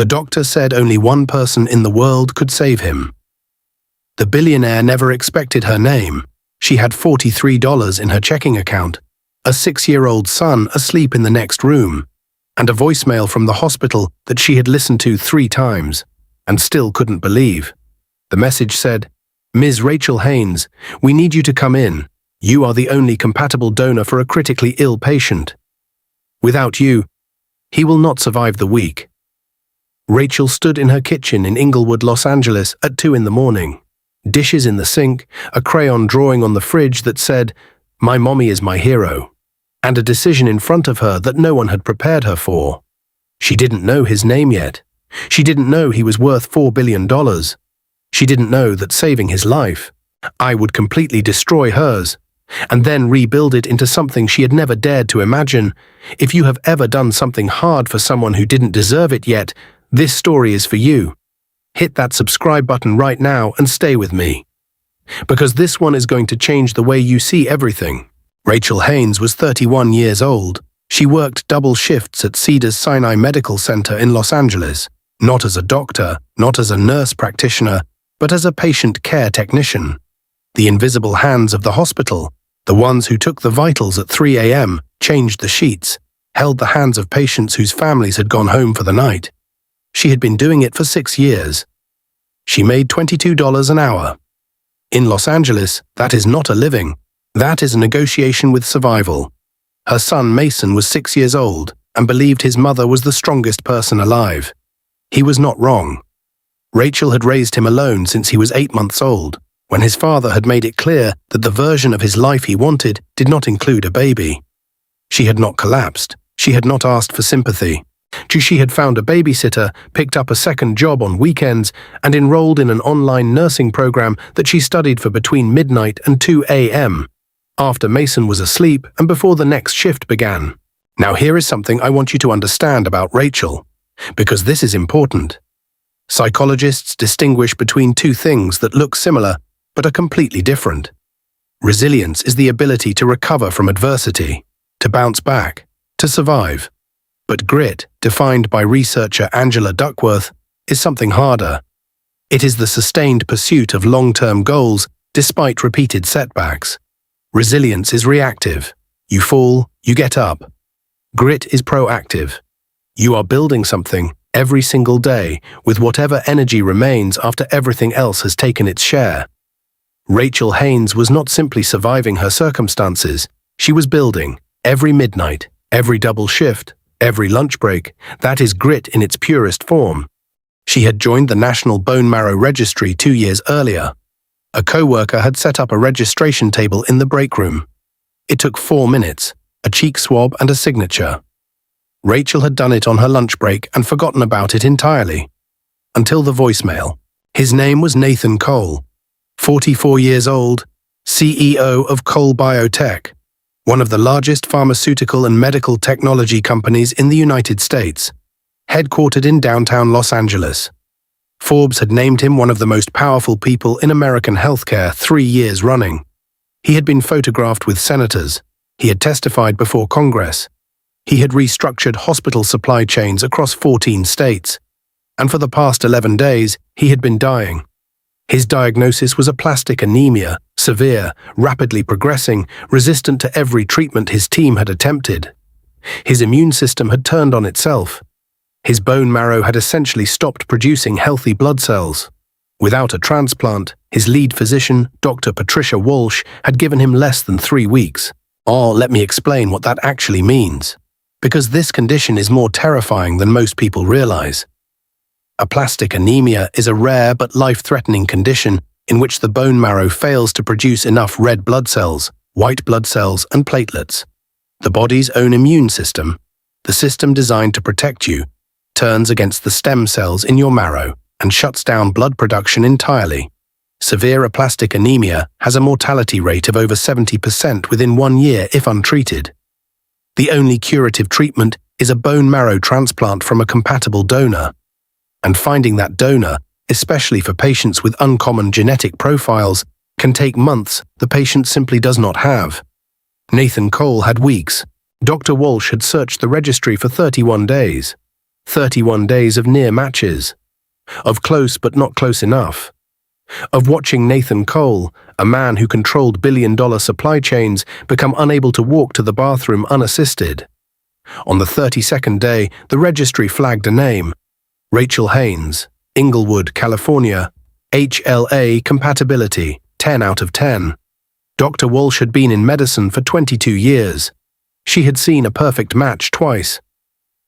The doctor said only one person in the world could save him. The billionaire never expected her name. She had $43 in her checking account, a 6-year-old son asleep in the next room, and a voicemail from the hospital that she had listened to 3 times and still couldn't believe. The message said, "Ms. Rachel Haynes, we need you to come in. You are the only compatible donor for a critically ill patient. Without you, he will not survive the week." Rachel stood in her kitchen in Inglewood, Los Angeles at 2 in the morning. Dishes in the sink, a crayon drawing on the fridge that said, "My mommy is my hero," and a decision in front of her that no one had prepared her for. She didn't know his name yet. She didn't know he was worth $4 billion. She didn't know that saving his life, I would completely destroy hers, and then rebuild it into something she had never dared to imagine. If you have ever done something hard for someone who didn't deserve it yet, this story is for you. Hit that subscribe button right now and stay with me, because this one is going to change the way you see everything. Rachel Haynes was 31 years old. She worked double shifts at Cedars-Sinai Medical Center in Los Angeles, not as a doctor, not as a nurse practitioner, but as a patient care technician. The invisible hands of the hospital, the ones who took the vitals at 3 a.m., changed the sheets, held the hands of patients whose families had gone home for the night. She had been doing it for 6 years. She made $22 an hour. In Los Angeles, that is not a living. That is a negotiation with survival. Her son Mason was 6 years old and believed his mother was the strongest person alive. He was not wrong. Rachel had raised him alone since he was 8 months old, when his father had made it clear that the version of his life he wanted did not include a baby. She had not collapsed. She had not asked for sympathy. She had found a babysitter, picked up a second job on weekends, and enrolled in an online nursing program that she studied for between midnight and 2 a.m., after Mason was asleep and before the next shift began. Now here is something I want you to understand about Rachel, because this is important. Psychologists distinguish between 2 things that look similar but are completely different. Resilience is the ability to recover from adversity, to bounce back, to survive. But grit, defined by researcher Angela Duckworth, is something harder. It is the sustained pursuit of long-term goals despite repeated setbacks. Resilience is reactive. You fall, you get up. Grit is proactive. You are building something every single day with whatever energy remains after everything else has taken its share. Rachel Haynes was not simply surviving her circumstances. She was building every midnight, every double shift, every lunch break. That is grit in its purest form. She had joined the National Bone Marrow Registry 2 years earlier. A co-worker had set up a registration table in the break room. It took 4 minutes, a cheek swab and a signature. Rachel had done it on her lunch break and forgotten about it entirely. Until the voicemail. His name was Nathan Cole, 44 years old, CEO of Cole Biotech, one of the largest pharmaceutical and medical technology companies in the United States, headquartered in downtown Los Angeles. Forbes had named him one of the most powerful people in American healthcare 3 years running. He had been photographed with senators. He had testified before Congress. He had restructured hospital supply chains across 14 states. And for the past 11 days, he had been dying. His diagnosis was aplastic anemia, severe, rapidly progressing, resistant to every treatment his team had attempted. His immune system had turned on itself. His bone marrow had essentially stopped producing healthy blood cells. Without a transplant, his lead physician, Dr. Patricia Walsh, had given him less than 3 weeks. Let me explain what that actually means, because this condition is more terrifying than most people realize. Aplastic anemia is a rare but life-threatening condition in which the bone marrow fails to produce enough red blood cells, white blood cells, and platelets. The body's own immune system, the system designed to protect you, turns against the stem cells in your marrow and shuts down blood production entirely. Severe aplastic anemia has a mortality rate of over 70% within 1 year if untreated. The only curative treatment is a bone marrow transplant from a compatible donor. And finding that donor, especially for patients with uncommon genetic profiles, can take months the patient simply does not have. Nathan Cole had weeks. Dr. Walsh had searched the registry for 31 days. 31 days of near matches, of close but not close enough, of watching Nathan Cole, a man who controlled billion-dollar supply chains, become unable to walk to the bathroom unassisted. On the 32nd day, the registry flagged a name: Rachel Haynes, Inglewood, California, HLA compatibility, 10 out of 10. Dr. Walsh had been in medicine for 22 years. She had seen a perfect match twice.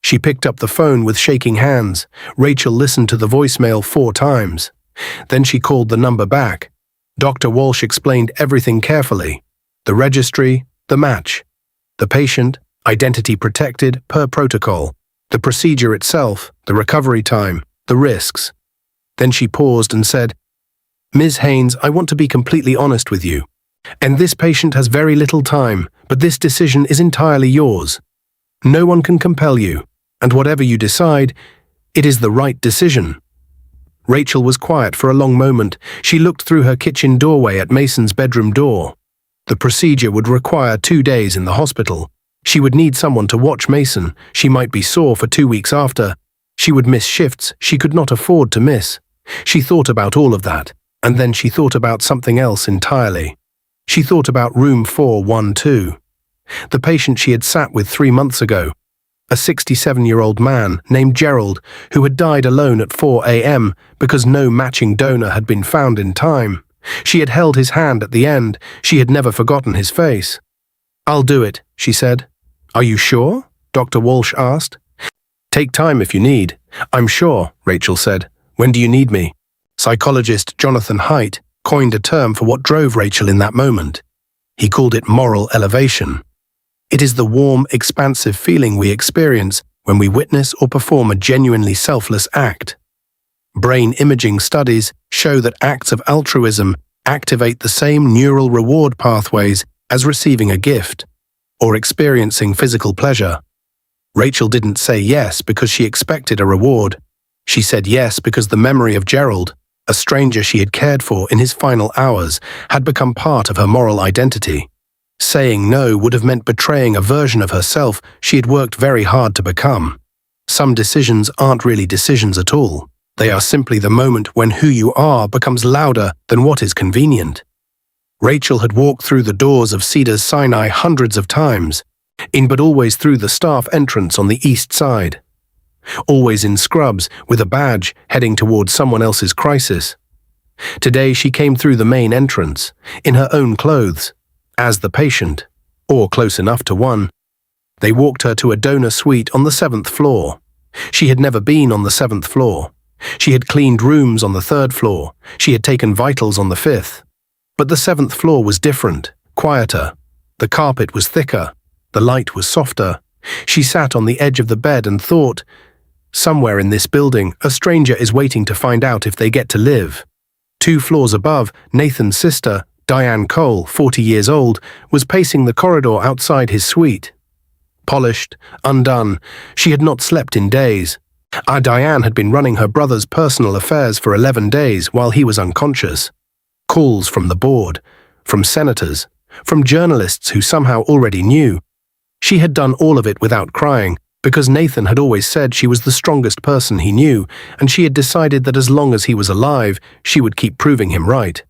She picked up the phone with shaking hands. Rachel listened to the voicemail 4 times. Then she called the number back. Dr. Walsh explained everything carefully: the registry, the match, the patient, identity protected per protocol, the procedure itself, the recovery time, the risks. Then she paused and said, "Ms. Haynes, I want to be completely honest with you. And this patient has very little time, but this decision is entirely yours. No one can compel you, and whatever you decide, it is the right decision." Rachel was quiet for a long moment. She looked through her kitchen doorway at Mason's bedroom door. The procedure would require 2 days in the hospital. She would need someone to watch Mason. She might be sore for 2 weeks after. She would miss shifts she could not afford to miss. She thought about all of that, and then she thought about something else entirely. She thought about room 412. The patient she had sat with 3 months ago. A 67-year-old man named Gerald who had died alone at 4 a.m. because no matching donor had been found in time. She had held his hand at the end. She had never forgotten his face. "I'll do it," she said. "Are you sure?" Dr. Walsh asked. "Take time if you need." "I'm sure," Rachel said. "When do you need me?" Psychologist Jonathan Haidt coined a term for what drove Rachel in that moment. He called it moral elevation. It is the warm, expansive feeling we experience when we witness or perform a genuinely selfless act. Brain imaging studies show that acts of altruism activate the same neural reward pathways as receiving a gift or experiencing physical pleasure. Rachel didn't say yes because she expected a reward. She said yes because the memory of Gerald, a stranger she had cared for in his final hours, had become part of her moral identity. Saying no would have meant betraying a version of herself she had worked very hard to become. Some decisions aren't really decisions at all. They are simply the moment when who you are becomes louder than what is convenient. Rachel had walked through the doors of Cedars-Sinai hundreds of times, but always through the staff entrance on the east side. Always in scrubs, with a badge, heading towards someone else's crisis. Today she came through the main entrance, in her own clothes, as the patient, or close enough to one. They walked her to a donor suite on the 7th floor. She had never been on the 7th floor. She had cleaned rooms on the 3rd floor. She had taken vitals on the 5th. But the 7th floor was different, quieter. The carpet was thicker. The light was softer. She sat on the edge of the bed and thought, somewhere in this building, a stranger is waiting to find out if they get to live. 2 floors above, Nathan's sister, Diane Cole, 40 years old, was pacing the corridor outside his suite. Polished, undone, she had not slept in days. Diane had been running her brother's personal affairs for 11 days while he was unconscious. Calls from the board, from senators, from journalists who somehow already knew. She had done all of it without crying, because Nathan had always said she was the strongest person he knew, and she had decided that as long as he was alive, she would keep proving him right.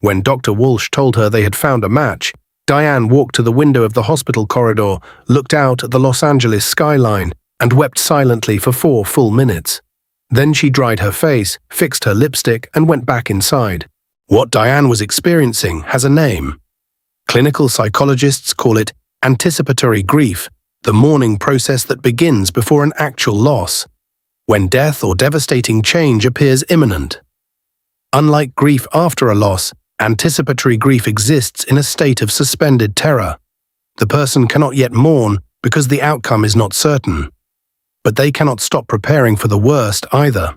When Dr. Walsh told her they had found a match, Diane walked to the window of the hospital corridor, looked out at the Los Angeles skyline, and wept silently for 4 full minutes. Then she dried her face, fixed her lipstick, and went back inside. What Diane was experiencing has a name. Clinical psychologists call it anticipatory grief, the mourning process that begins before an actual loss, when death or devastating change appears imminent. Unlike grief after a loss, anticipatory grief exists in a state of suspended terror. The person cannot yet mourn because the outcome is not certain. But they cannot stop preparing for the worst either.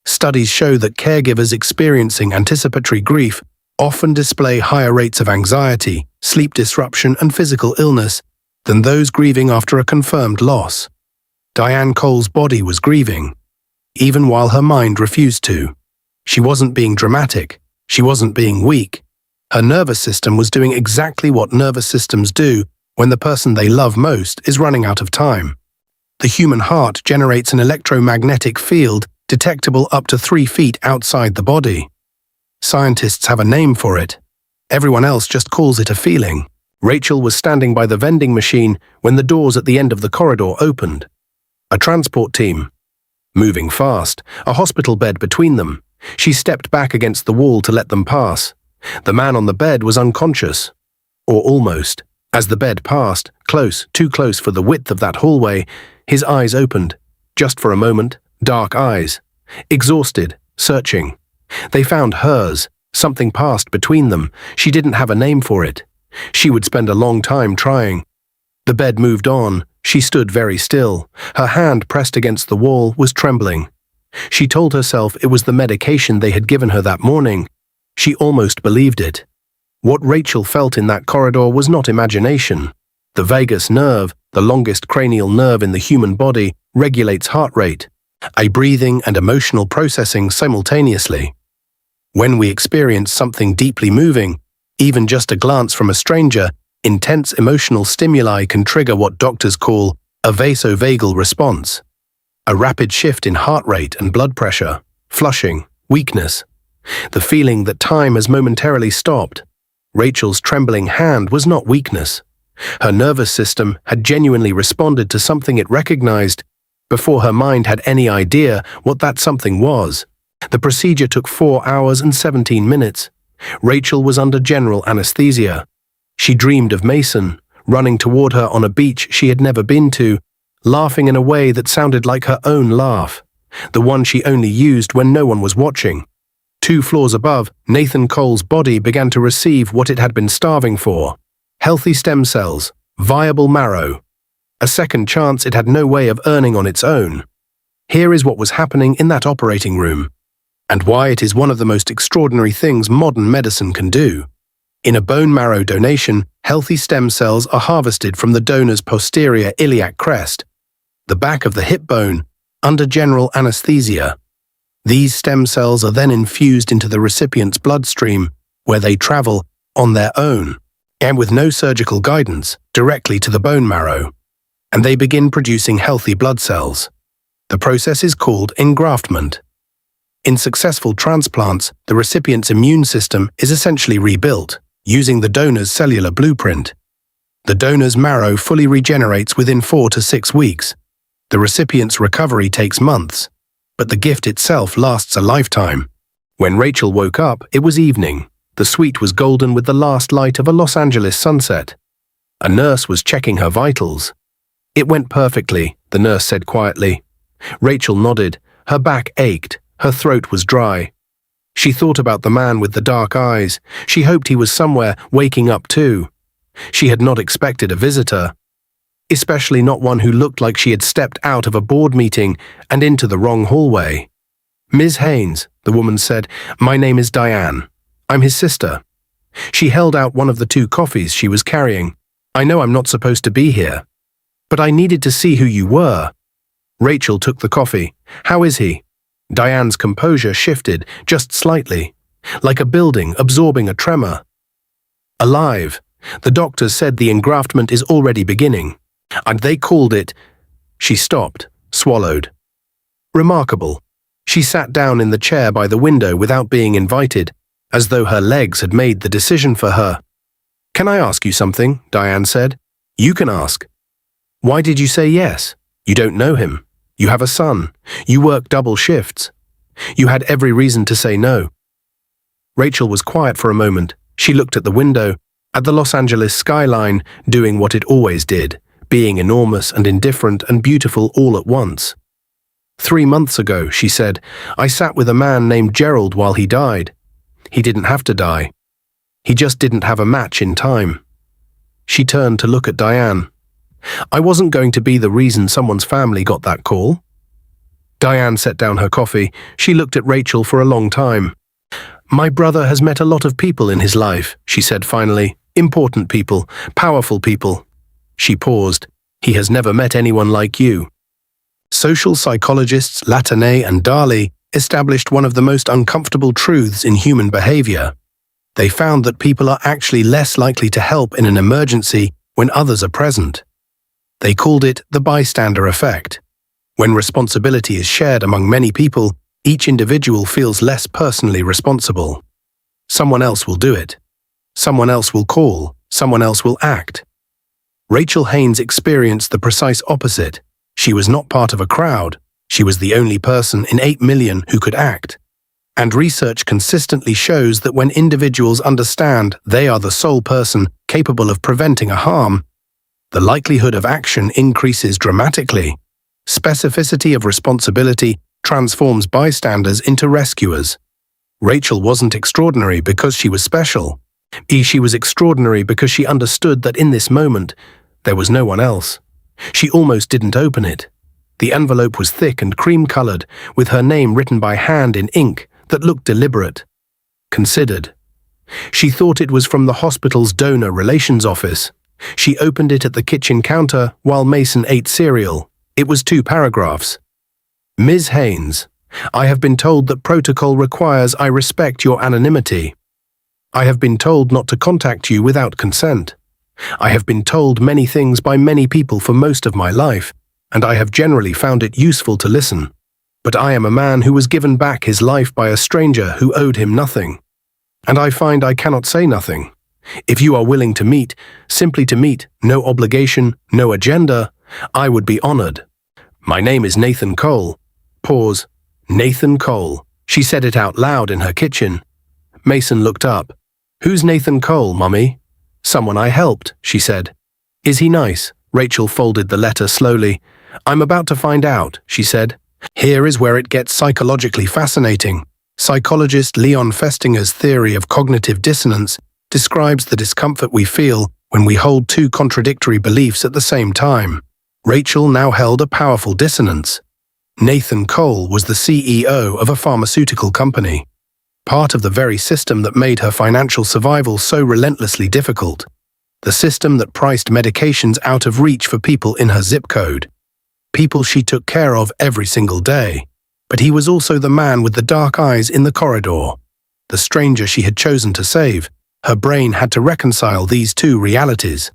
Studies show that caregivers experiencing anticipatory grief often display higher rates of anxiety, sleep disruption, and physical illness than those grieving after a confirmed loss. Diane Cole's body was grieving, even while her mind refused to. She wasn't being dramatic. She wasn't being weak. Her nervous system was doing exactly what nervous systems do when the person they love most is running out of time. The human heart generates an electromagnetic field detectable up to 3 feet outside the body. Scientists have a name for it. Everyone else just calls it a feeling. Rachel was standing by the vending machine when the doors at the end of the corridor opened. A transport team. Moving fast, a hospital bed between them. She stepped back against the wall to let them pass. The man on the bed was unconscious. Or almost. As the bed passed, close, too close for the width of that hallway, his eyes opened. Just for a moment, dark eyes. Exhausted, searching. They found hers. Something passed between them. She didn't have a name for it. She would spend a long time trying. The bed moved on. She stood very still. Her hand pressed against the wall was trembling. She told herself it was the medication they had given her that morning. She almost believed it. What Rachel felt in that corridor was not imagination. The vagus nerve, the longest cranial nerve in the human body, regulates heart rate, a breathing and emotional processing simultaneously. When we experience something deeply moving, even just a glance from a stranger, intense emotional stimuli can trigger what doctors call a vasovagal response. A rapid shift in heart rate and blood pressure, flushing, weakness. The feeling that time has momentarily stopped. Rachel's trembling hand was not weakness. Her nervous system had genuinely responded to something it recognized before her mind had any idea what that something was. The procedure took 4 hours and 17 minutes. Rachel was under general anesthesia. She dreamed of Mason, running toward her on a beach she had never been to, laughing in a way that sounded like her own laugh, the one she only used when no one was watching. 2 floors above, Nathan Cole's body began to receive what it had been starving for. Healthy stem cells, viable marrow. A second chance it had no way of earning on its own. Here is what was happening in that operating room, and why it is one of the most extraordinary things modern medicine can do. In a bone marrow donation, healthy stem cells are harvested from the donor's posterior iliac crest, the back of the hip bone, under general anesthesia. These stem cells are then infused into the recipient's bloodstream, where they travel, on their own, and with no surgical guidance, directly to the bone marrow, and they begin producing healthy blood cells. The process is called engraftment. In successful transplants, the recipient's immune system is essentially rebuilt, using the donor's cellular blueprint. The donor's marrow fully regenerates within 4 to 6 weeks. The recipient's recovery takes months, but the gift itself lasts a lifetime. When Rachel woke up, it was evening. The suite was golden with the last light of a Los Angeles sunset. A nurse was checking her vitals. "It went perfectly," the nurse said quietly. Rachel nodded. Her back ached. Her throat was dry. She thought about the man with the dark eyes. She hoped he was somewhere waking up too. She had not expected a visitor, especially not one who looked like she had stepped out of a board meeting and into the wrong hallway. "Ms. Haynes," the woman said, "my name is Diane. I'm his sister." She held out one of the 2 coffees she was carrying. "I know I'm not supposed to be here, but I needed to see who you were." Rachel took the coffee. "How is he?" Diane's composure shifted, just slightly, like a building absorbing a tremor. "Alive. The doctors said the engraftment is already beginning, and they called it—" She stopped, swallowed. "Remarkable." She sat down in the chair by the window without being invited, as though her legs had made the decision for her. "Can I ask you something?" Diane said. "You can ask." "Why did you say yes? You don't know him. You have a son. You work double shifts. You had every reason to say no." Rachel was quiet for a moment. She looked at the window, at the Los Angeles skyline, doing what it always did, being enormous and indifferent and beautiful all at once. 3 months ago, she said, I sat with a man named Gerald while he died. He didn't have to die. He just didn't have a match in time. She turned to look at Diane. I wasn't going to be the reason someone's family got that call. Diane set down her coffee. She looked at Rachel for a long time. My brother has met a lot of people in his life, she said finally. Important people, powerful people. She paused. He has never met anyone like you. Social psychologists Latané and Dali established one of the most uncomfortable truths in human behavior. They found that people are actually less likely to help in an emergency when others are present. They called it the bystander effect. When responsibility is shared among many people, each individual feels less personally responsible. Someone else will do it. Someone else will call. Someone else will act. Rachel Haynes experienced the precise opposite. She was not part of a crowd. She was the only person in 8 million who could act. And research consistently shows that when individuals understand they are the sole person capable of preventing a harm, the likelihood of action increases dramatically. Specificity of responsibility transforms bystanders into rescuers. Rachel wasn't extraordinary because she was special. She was extraordinary because she understood that in this moment, there was no one else. She almost didn't open it. The envelope was thick and cream-colored, with her name written by hand in ink that looked deliberate, considered. She thought it was from the hospital's donor relations office. She opened it at the kitchen counter while Mason ate cereal. It was 2 paragraphs. Ms. Haynes, I have been told that protocol requires I respect your anonymity. I have been told not to contact you without consent. I have been told many things by many people for most of my life, and I have generally found it useful to listen. But I am a man who was given back his life by a stranger who owed him nothing. And I find I cannot say nothing. If you are willing to meet, simply to meet, no obligation, no agenda, I would be honored. My name is Nathan Cole. Pause. Nathan Cole. She said it out loud in her kitchen. Mason looked up. Who's Nathan Cole, Mummy? Someone I helped, she said. Is he nice? Rachel folded the letter slowly. I'm about to find out, she said. Here is where it gets psychologically fascinating. Psychologist Leon Festinger's theory of cognitive dissonance describes the discomfort we feel when we hold 2 contradictory beliefs at the same time. Rachel now held a powerful dissonance. Nathan Cole was the CEO of a pharmaceutical company, part of the very system that made her financial survival so relentlessly difficult, the system that priced medications out of reach for people in her zip code, people she took care of every single day. But he was also the man with the dark eyes in the corridor, the stranger she had chosen to save. Her brain had to reconcile these 2 realities.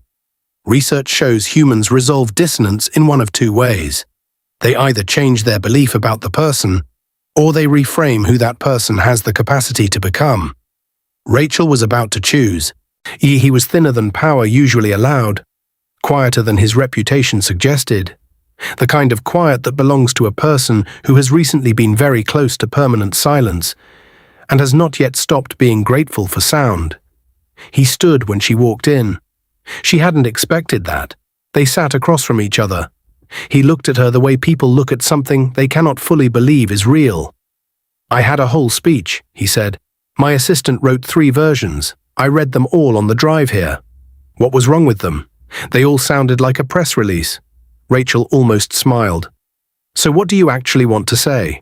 Research shows humans resolve dissonance in one of 2 ways. They either change their belief about the person, or they reframe who that person has the capacity to become. Rachel was about to choose. He was thinner than power usually allowed, quieter than his reputation suggested, the kind of quiet that belongs to a person who has recently been very close to permanent silence and has not yet stopped being grateful for sound. He stood when she walked in. She hadn't expected that. They sat across from each other. He looked at her the way people look at something they cannot fully believe is real. I had a whole speech, he said. My assistant wrote 3 versions. I read them all on the drive here. What was wrong with them? They all sounded like a press release. Rachel almost smiled. So what do you actually want to say?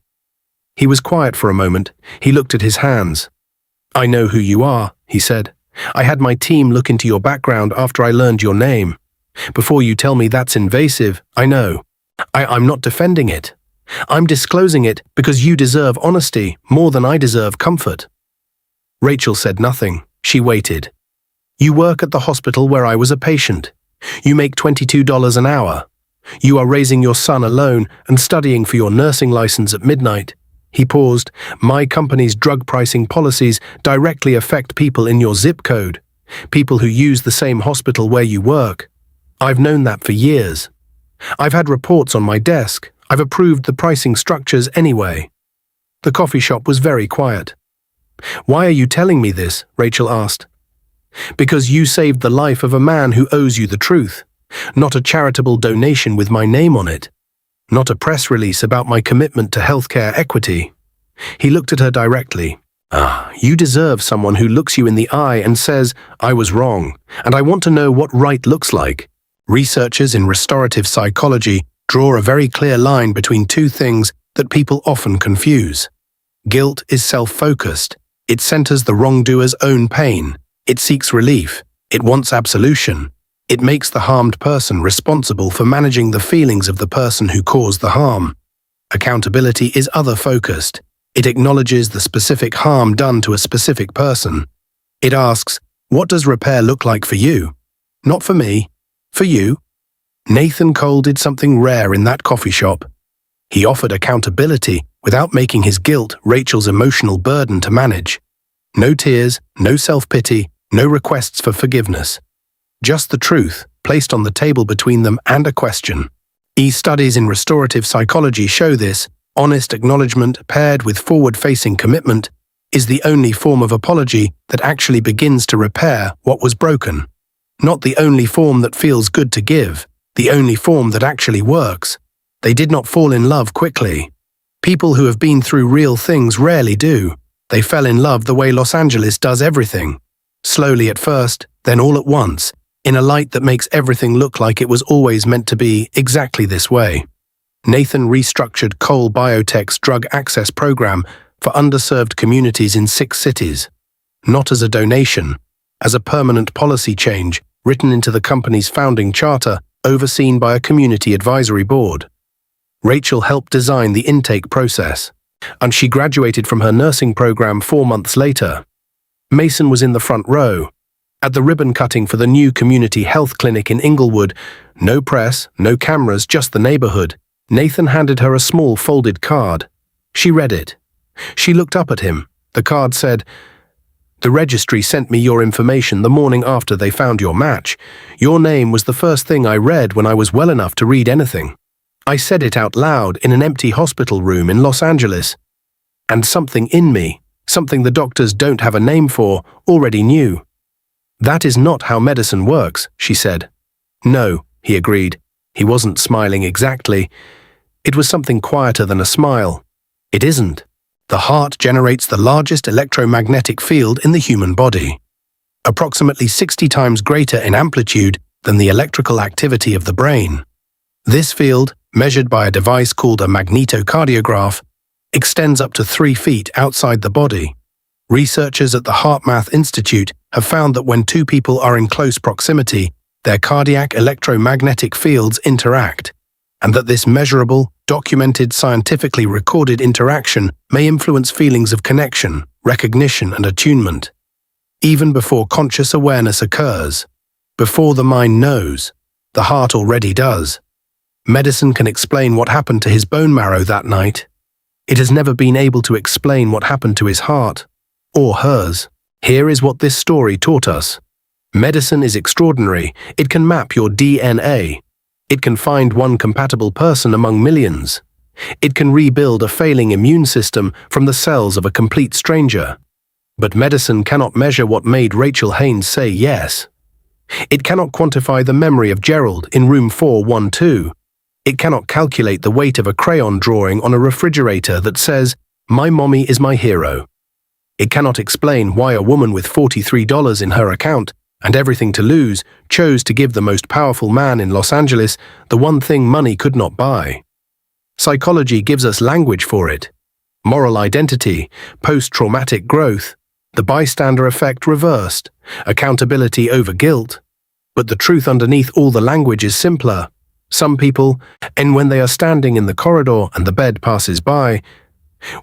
He was quiet for a moment. He looked at his hands. I know who you are, he said. I had my team look into your background after I learned your name. Before you tell me that's invasive, I know. I'm not defending it. I'm disclosing it because you deserve honesty more than I deserve comfort. Rachel said nothing. She waited. You work at the hospital where I was a patient. You make $22 an hour. You are raising your son alone and studying for your nursing license at midnight. He paused. My company's drug pricing policies directly affect people in your zip code, people who use the same hospital where you work. I've known that for years. I've had reports on my desk. I've approved the pricing structures anyway. The coffee shop was very quiet. Why are you telling me this? Rachel asked. Because you saved the life of a man who owes you the truth, not a charitable donation with my name on it, not a press release about my commitment to healthcare equity. He looked at her directly. You deserve someone who looks you in the eye and says, I was wrong, and I want to know what right looks like. Researchers in restorative psychology draw a very clear line between 2 things that people often confuse. Guilt is self-focused. It centers the wrongdoer's own pain. It seeks relief. It wants absolution. It makes the harmed person responsible for managing the feelings of the person who caused the harm. Accountability is other-focused. It acknowledges the specific harm done to a specific person. It asks, what does repair look like for you? Not for me. For you. Nathan Cole did something rare in that coffee shop. He offered accountability without making his guilt Rachel's emotional burden to manage. No tears, no self-pity, no requests for forgiveness. Just the truth, placed on the table between them, and a question. Studies in restorative psychology show this. Honest acknowledgement paired with forward-facing commitment is the only form of apology that actually begins to repair what was broken. Not the only form that feels good to give, the only form that actually works. They did not fall in love quickly. People who have been through real things rarely do. They fell in love the way Los Angeles does everything. Slowly at first, then all at once, in a light that makes everything look like it was always meant to be exactly this way. Nathan restructured Cole Biotech's drug access program for underserved communities in 6 cities. Not as a donation, as a permanent policy change written into the company's founding charter, overseen by a community advisory board. Rachel helped design the intake process, and she graduated from her nursing program 4 months later. Mason was in the front row. At the ribbon cutting for the new community health clinic in Inglewood, no press, no cameras, just the neighborhood, Nathan handed her a small folded card. She read it. She looked up at him. The card said, "The registry sent me your information the morning after they found your match. Your name was the first thing I read when I was well enough to read anything. I said it out loud in an empty hospital room in Los Angeles. And something in me, something the doctors don't have a name for, already knew. That is not how medicine works," she said. "No," he agreed. He wasn't smiling exactly. It was something quieter than a smile. "It isn't. The heart generates the largest electromagnetic field in the human body, approximately 60 times greater in amplitude than the electrical activity of the brain. This field, measured by a device called a magnetocardiograph, extends up to 3 feet outside the body. Researchers at the HeartMath Institute have found that when 2 people are in close proximity, their cardiac electromagnetic fields interact, and that this measurable, documented, scientifically recorded interaction may influence feelings of connection, recognition, and attunement. Even before conscious awareness occurs, before the mind knows, the heart already does. Medicine can explain what happened to his bone marrow that night. It has never been able to explain what happened to his heart, or hers. Here is what this story taught us. Medicine is extraordinary. It can map your DNA. It can find one compatible person among millions. It can rebuild a failing immune system from the cells of a complete stranger. But medicine cannot measure what made Rachel Haynes say yes. It cannot quantify the memory of Gerald in room 412. It cannot calculate the weight of a crayon drawing on a refrigerator that says, "My mommy is my hero." It cannot explain why a woman with $43 in her account and everything to lose chose to give the most powerful man in Los Angeles the one thing money could not buy. Psychology gives us language for it. Moral identity, post-traumatic growth, the bystander effect reversed, accountability over guilt. But the truth underneath all the language is simpler. Some people, and when they are standing in the corridor and the bed passes by,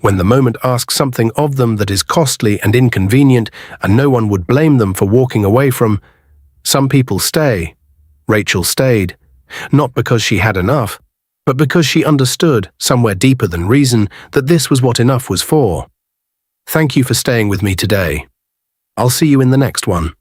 when the moment asks something of them that is costly and inconvenient and no one would blame them for walking away from, some people stay. Rachel stayed, not because she had enough, but because she understood, somewhere deeper than reason, that this was what enough was for. Thank you for staying with me today. I'll see you in the next one.